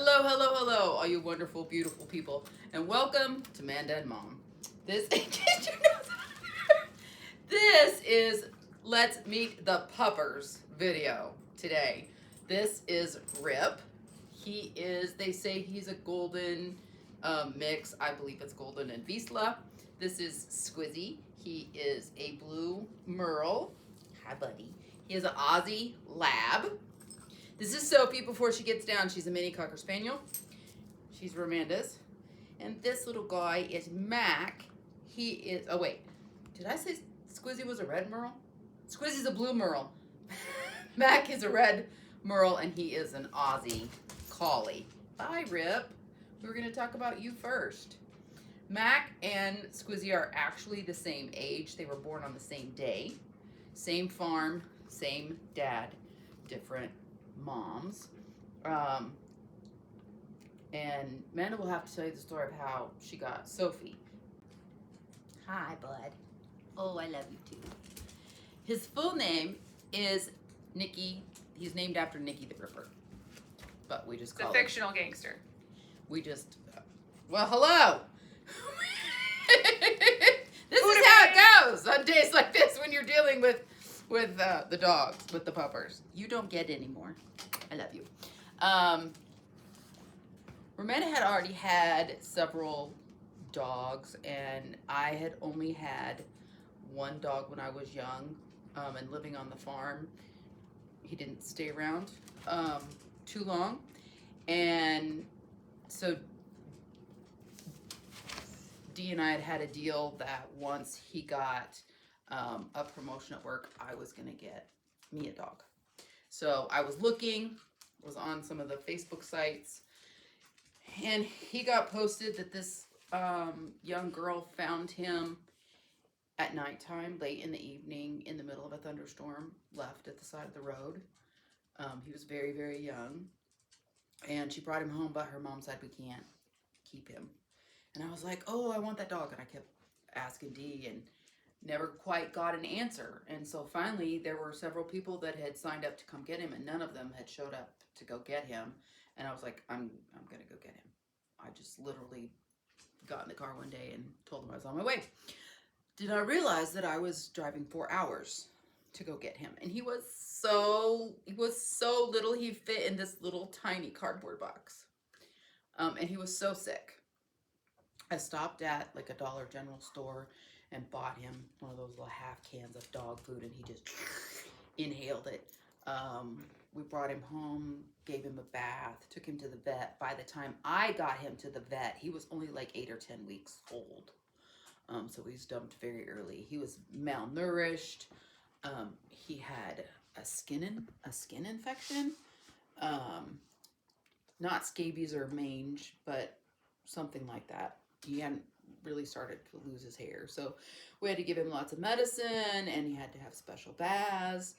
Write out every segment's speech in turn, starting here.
Hello, hello, hello, all you wonderful, beautiful people, and welcome to Manda and Mom. This, did you know that? This is Let's Meet the Puppers video today. This is Rip. He is, they say he's a golden mix. I believe it's golden and Vizsla. This is Squizzy. He is a blue merle. Hi, buddy. He is an Aussie lab. This is Sophie before she gets down. She's a mini Cocker Spaniel. She's Ramanda's. And this little guy is Mac. He is, oh wait, did I say Squizzy was a red merle? Squizzy's a blue merle. Mac is a red merle and he is an Aussie collie. Bye, Rip. We were gonna talk about you first. Mac and Squizzy are actually the same age. They were born on the same day. Same farm, same dad, different moms. And Manda will have to tell you the story of how she got Sophie. Hi, bud. Oh, I love you too. His full name is Nicky. He's named after Nicky the Ripper. But we just call him. It's a fictional gangster. We just, well, hello. This is how it goes on days like this when you're dealing with the dogs, with the puppers. You don't get any more. I love you. Ramanda had already had several dogs, and I had only had one dog when I was young, and living on the farm. He didn't stay around too long, and so Dee and I had a deal that once he got a promotion at work, I was gonna get me a dog. So I was looking, was on some of the Facebook sites, and he got posted that this young girl found him at nighttime, late in the evening, in the middle of a thunderstorm, left at the side of the road. He was very, very young, and she brought him home, but her mom said, we can't keep him. And I was like, oh, I want that dog. And I kept asking Dee and never quite got an answer. And so finally, there were several people that had signed up to come get him, and none of them had showed up to go get him. And I was like, I'm going to go get him. I just literally got in the car one day and told him I was on my way. Did not realize that I was driving 4 hours to go get him. And he was so little. He fit in this little tiny cardboard box. And he was so sick. I stopped at like a Dollar General store and bought him one of those little half cans of dog food, and he just inhaled it. We brought him home, gave him a bath, took him to the vet. By the time I got him to the vet, he was only like 8 or 10 weeks old. So he was dumped very early. He was malnourished. He had a skin infection. Not scabies or mange, but something like that. He hadn't really started to lose his hair. So we had to give him lots of medicine, and he had to have special baths,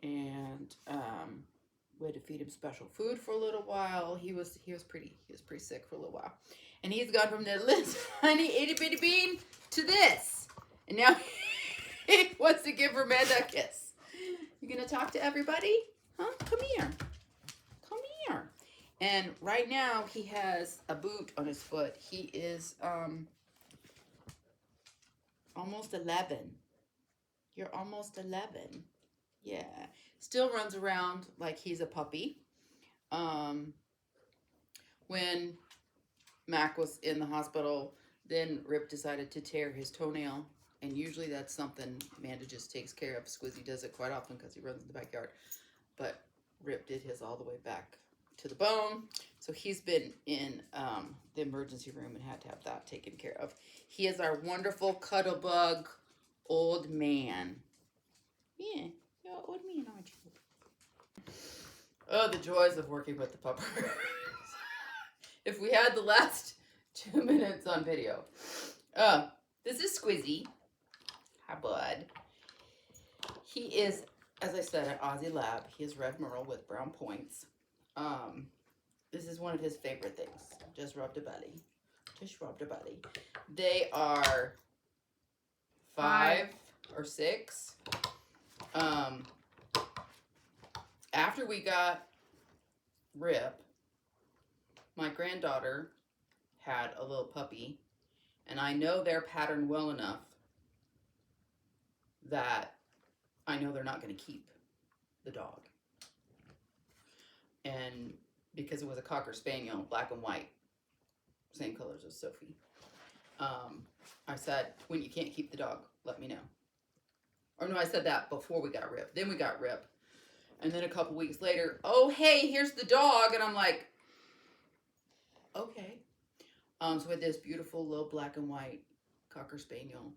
and we had to feed him special food for a little while. He was pretty sick for a little while. And he's gone from the little tiny itty bitty bean to this. And now he wants to give Ramanda a kiss. You gonna talk to everybody? Huh? Come here. Come here. And right now he has a boot on his foot. He is almost 11. You're almost 11. Yeah. Still runs around like he's a puppy. When Mac was in the hospital, then Rip decided to tear his toenail. And usually that's something Manda just takes care of. Squizzy does it quite often because he runs in the backyard. But Rip did his all the way back to the bone. So he's been in the emergency room and had to have that taken care of. He is our wonderful cuddle bug old man. Yeah, you're an old man, aren't you? Oh, the joys of working with the puppers. If we had the last 2 minutes on video. This is Squizzy. Hi, bud. He is, as I said, an Aussie lab. He is red merle with brown points. This is one of his favorite things. Just rub the belly. Just rub the belly. They are 5 or 6. After we got Rip, my granddaughter had a little puppy, and I know their pattern well enough that I know they're not going to keep the dog. And because it was a Cocker Spaniel, black and white, same colors as Sophie, I said, when you can't keep the dog, let me know. Or no, I said that before we got Rip. Then we got Rip. And then a couple weeks later, oh, hey, here's the dog. And I'm like, okay. So we had this beautiful little black and white Cocker Spaniel.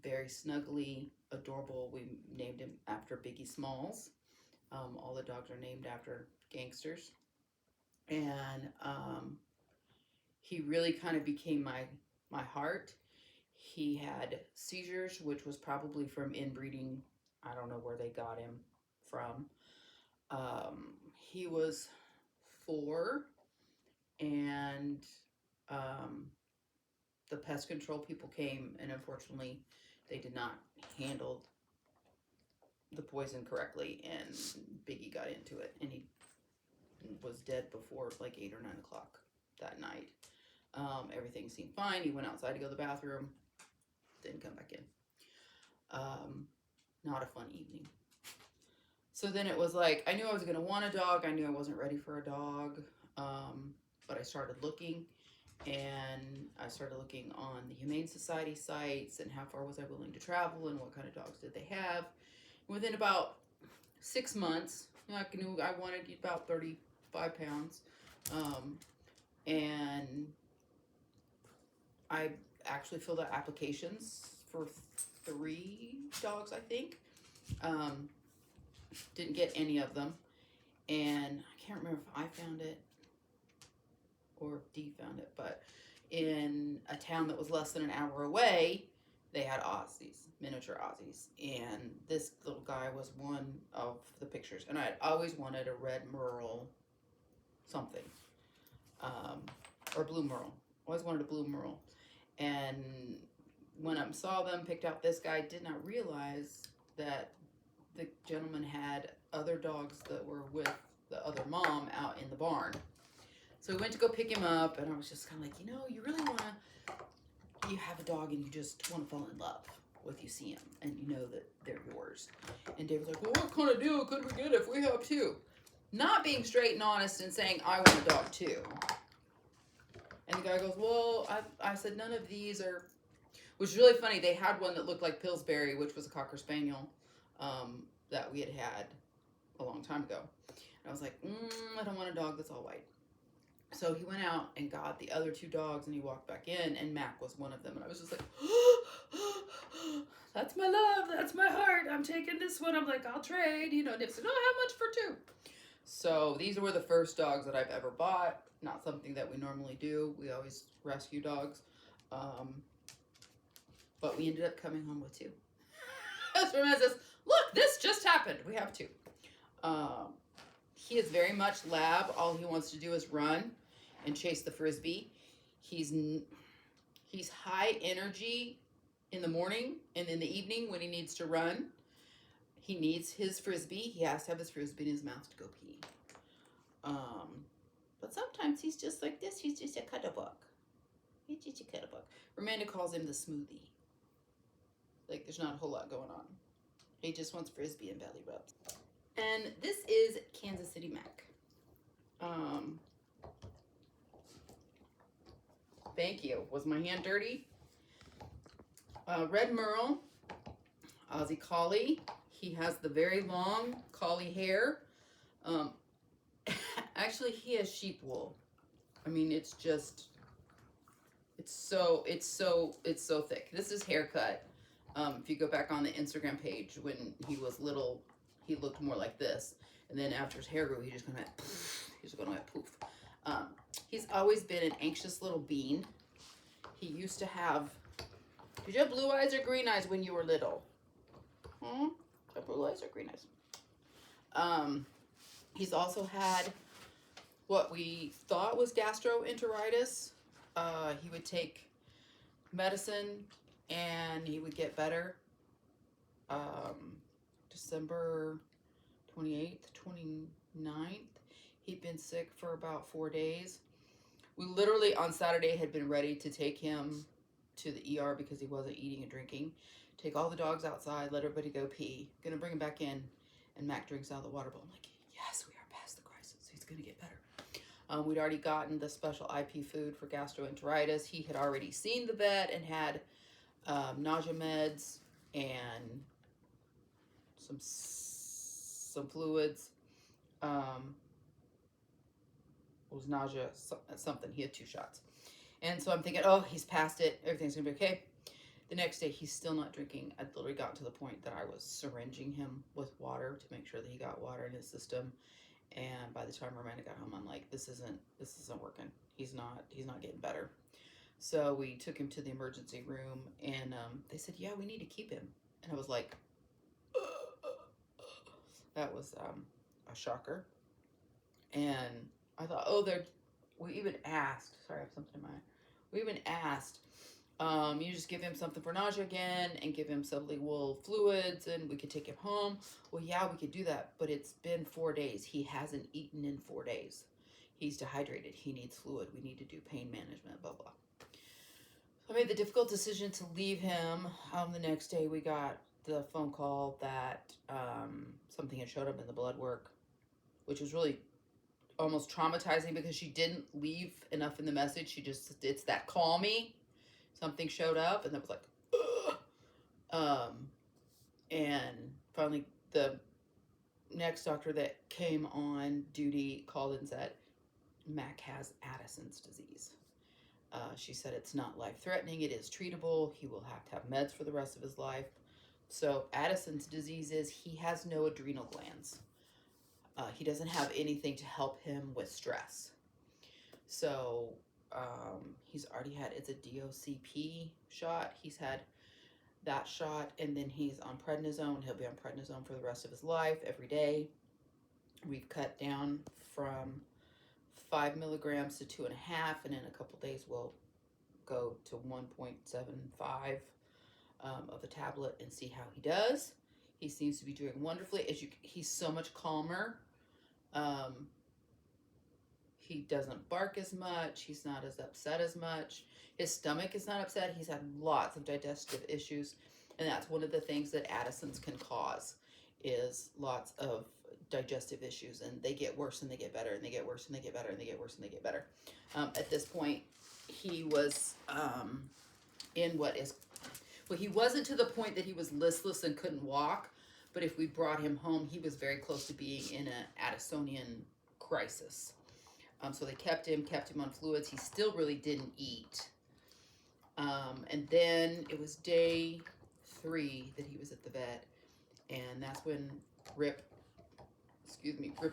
Very snuggly, adorable. We named him after Biggie Smalls. All the dogs are named after gangsters. And he really kind of became my heart. He had seizures, which was probably from inbreeding. I don't know where they got him from. He was 4, and the pest control people came, and unfortunately they did not handle the poison correctly, and Biggie got into it, and he was dead before like 8 or 9 o'clock that night. Everything seemed fine. He went outside to go to the bathroom, didn't come back in. Not a fun evening. So then it was like, I knew I was going to want a dog. I knew I wasn't ready for a dog. But I started looking, and I started looking on the Humane Society sites and how far was I willing to travel and what kind of dogs did they have. Within about 6 months, I knew I wanted about 35 pounds. And I actually filled out applications for 3 dogs, I think. Didn't get any of them. And I can't remember if I found it or if Dee found it, but in a town that was less than an hour away, they had Aussies, miniature Aussies. And this little guy was one of the pictures. And I had always wanted a red merle something. Or blue merle. Always wanted a blue merle. And when I saw them, picked out this guy, did not realize that the gentleman had other dogs that were with the other mom out in the barn. So we went to go pick him up, and I was just kind of like, you know, you really want to, you have a dog and you just want to fall in love with you see him, and you know that they're yours. And Dave was like, well, what kind of deal could we get if we have 2? Not being straight and honest and saying, I want a dog too. And the guy goes, well, I said, none of these are, which is really funny. They had one that looked like Pillsbury, which was a Cocker Spaniel that we had a long time ago. And I was like, I don't want a dog that's all white. So he went out and got the other 2 dogs, and he walked back in, and Mac was one of them. And I was just like, that's my love. That's my heart. I'm taking this one. I'm like, I'll trade. You know, Nip said, no, how much for 2? So these were the first dogs that I've ever bought. Not something that we normally do. We always rescue dogs. But we ended up coming home with 2. Superman says, look, this just happened. We have 2. He is very much lab. All he wants to do is run and chase the Frisbee. He's high energy in the morning, and in the evening when he needs to run, he needs his Frisbee. He has to have his Frisbee in his mouth to go pee. But sometimes he's just like this. He's just a cuddlebug. He's just a cuddlebug. Amanda calls him the smoothie. Like, there's not a whole lot going on. He just wants Frisbee and belly rubs. And this is Kansas City Mac. Thank you. Was my hand dirty? Red Merle, Aussie Collie. He has the very long collie hair. Actually, he has sheep wool. I mean, it's just, it's so thick. This is haircut. If you go back on the Instagram page, when he was little, he looked more like this. And then after his hair grew, he just kind of went poof. He's always been an anxious little bean. He used to have, did you have blue eyes or green eyes when you were little? Blue eyes or green eyes? He's also had what we thought was gastroenteritis. He would take medicine and he would get better. December 28th, 29th, He'd been sick for about 4 days. We literally on Saturday had been ready to take him to the ER because he wasn't eating and drinking. Take all the dogs outside, let everybody go pee. Gonna bring him back in, and Mac drinks out of the water bowl. I'm like, yes, we are past the crisis. He's gonna get better. We'd already gotten the special IP food for gastroenteritis. He had already seen the vet and had nausea meds and some fluids. It was nausea, something. He had 2 shots. And so I'm thinking, oh, he's past it. Everything's going to be okay. The next day, he's still not drinking. I literally got to the point that I was syringing him with water to make sure that he got water in his system. And by the time Amanda got home, I'm like, this isn't working. He's not getting better. So we took him to the emergency room, and they said, yeah, we need to keep him. And I was like, that was a shocker. And I thought, oh, we even asked, sorry, I have something in my eye. We even asked, you just give him something for nausea again and give him sublingual fluids and we could take him home. Well, yeah, we could do that, but it's been 4 days. He hasn't eaten in 4 days. He's dehydrated. He needs fluid. We need to do pain management, blah, blah. So I made the difficult decision to leave him. The next day we got the phone call that something had showed up in the blood work, which was really almost traumatizing because she didn't leave enough in the message. She just, it's that call me. Something showed up and that was like, ugh. And finally the next doctor that came on duty called and said, Mac has Addison's disease. She said it's not life-threatening. It is treatable. He will have to have meds for the rest of his life. So Addison's disease is he has no adrenal glands. He doesn't have anything to help him with stress. So he's already had, it's a DOCP shot. He's had that shot, and then he's on prednisone. He'll be on prednisone for the rest of his life every day. We've cut down from 5 milligrams to 2.5, and in a couple days we'll go to 1.75 of the tablet and see how he does. He seems to be doing wonderfully. He's so much calmer. He doesn't bark as much. He's not as upset as much. His stomach is not upset. He's had lots of digestive issues, and that's one of the things that Addison's can cause, is lots of digestive issues, and they get worse and they get better, and they get worse and they get better, and they get worse and they get better. At this point, he was in what is, well, he wasn't to the point that he was listless and couldn't walk, but if we brought him home, he was very close to being in an Addisonian crisis. So they kept him on fluids. He still really didn't eat. And then it was day 3 that he was at the vet, and that's when ripped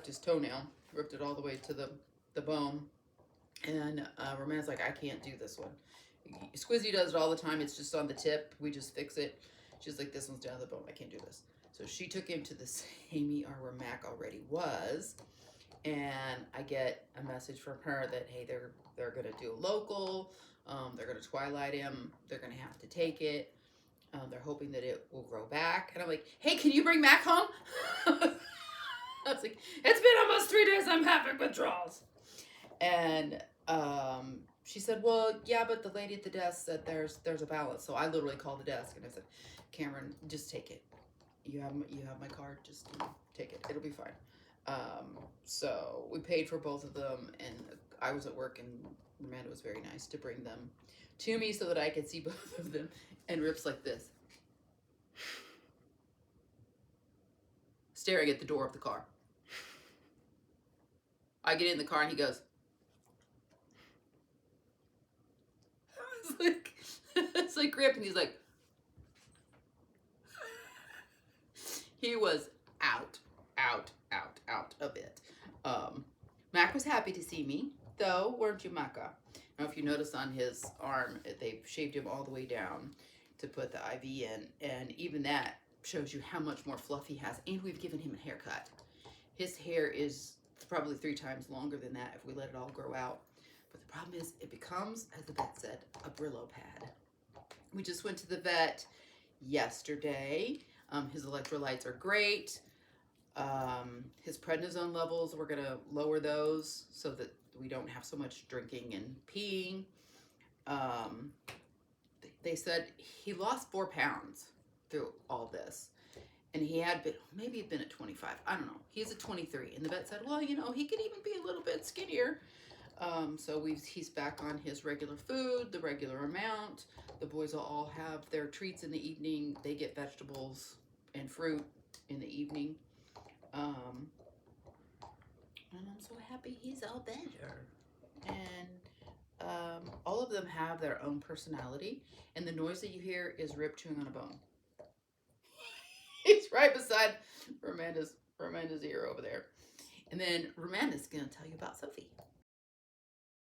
his toenail, ripped it all the way to the bone. And Roman's like, I can't do this one. Squizzy does it all the time. It's just on the tip. We just fix it. She's like, this one's down the bone. I can't do this. So she took him to the same ER where Mac already was. And I get a message from her that, hey, they're going to do a local. They're going to twilight him. They're going to have to take it. They're hoping that it will grow back. And I'm like, hey, can you bring Mac home? I was like, it's been almost 3 days. I'm having withdrawals. And she said, well, yeah, but the lady at the desk said there's a balance. So I literally called the desk and I said, Cameron, just take it. You have my card. Just take it. It'll be fine. So we paid for both of them, and I was at work, and Amanda was very nice to bring them to me so that I could see both of them. And Rip's like this, staring at the door of the car. I get in the car and he goes, it's like Rip, and he's like, he was out of it. Mac was happy to see me, though, weren't you, Maca? I don't know if you noticed on his arm, they shaved him all the way down to put the IV in, and even that shows you how much more fluff he has, and we've given him a haircut. His hair is probably 3 times longer than that if we let it all grow out. But the problem is it becomes, as the vet said, a Brillo pad. We just went to the vet yesterday. His electrolytes are great. His prednisone levels, we're going to lower those so that we don't have so much drinking and peeing. They said he lost 4 pounds through all this. And he had been, maybe he'd been at 25. I don't know. He's at 23. And the vet said, well, you know, he could even be a little bit skinnier. So he's back on his regular food, the regular amount. The boys will all have their treats in the evening. They get vegetables and fruit in the evening. And I'm so happy he's all better. And all of them have their own personality. And the noise that you hear is Rip chewing on a bone. He's right beside Ramanda's ear over there. And then Ramanda's going to tell you about Sophie.